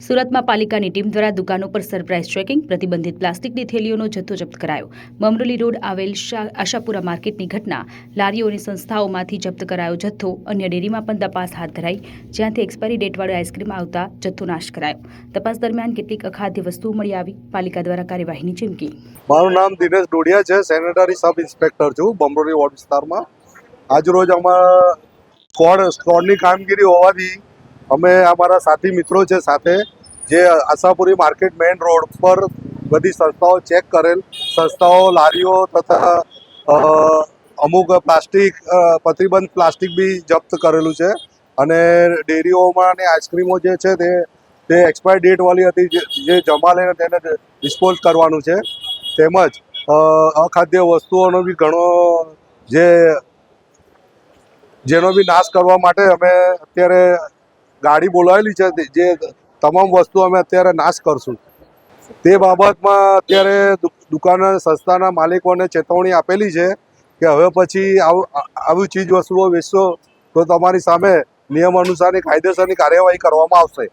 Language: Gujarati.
સુરતમાં પાલિકાની ટીમ દ્વારા દુકાનો પર સરપ્રાઇઝ ચેકિંગ, પ્રતિબંધિત પ્લાસ્ટિકની થેલીઓનો જથ્થો જપ્ત કરાયો. બમરોલી રોડ આવેલ આશાપુરા માર્કેટની ઘટના. લારીઓ અને સંસ્થાઓમાંથી જપ્ત કરાયો જથ્થો. અન્ય ડેરીમાં પણ તપાસ હાથ ધરાઈ, જ્યાંથી એક્સપાયરી ડેટવાળો આઈસ્ક્રીમ આવતા જથ્થો નાશ કરાયો. તપાસ દરમિયાન કેટલીક અખાદ્ય વસ્તુઓ મળી આવી. પાલિકા દ્વારા કાર્યવાહીની ચીમકી. મારું નામ દિનેશ ડોડિયા છે, સેનેટરી સબ ઇન્સ્પેક્ટર છું બમરોલી વોર્ડ વિસ્તારમાં. આજરોજ અમારા સ્કોડની કામગીરી હોવાથી અમે અમારા સાથી મિત્રો છે સાથે જે આશાપુરી માર્કેટ મેઇન રોડ પર બધી સંસ્થાઓ ચેક કરેલ. સંસ્થાઓ, લારીઓ તથા અમુક પ્લાસ્ટિક પ્રતિબંધ પ્લાસ્ટિક બી જપ્ત કરેલું છે અને ડેરીઓમાં અને આઈસ્ક્રીમો જે છે તે એક્સપાયર ડેટવાળી હતી, જે જમા લઈને તેને ડિસ્પોઝ કરવાનું છે. તેમજ અખાદ્ય વસ્તુઓનો બી ઘણો જેનો બી નાશ કરવા માટે અમે અત્યારે ગાડી બોલાવેલી છે, જે તમામ વસ્તુ અમે અત્યારે નાશ કરશું. તે બાબતમાં અત્યારે દુકાન સંસ્થાના માલિકોને ચેતવણી આપેલી છે કે હવે પછી આવી ચીજ વસ્તુઓ વેચશો તો તમારી સામે નિયમ અનુસારની કાયદેસરની કાર્યવાહી કરવામાં આવશે.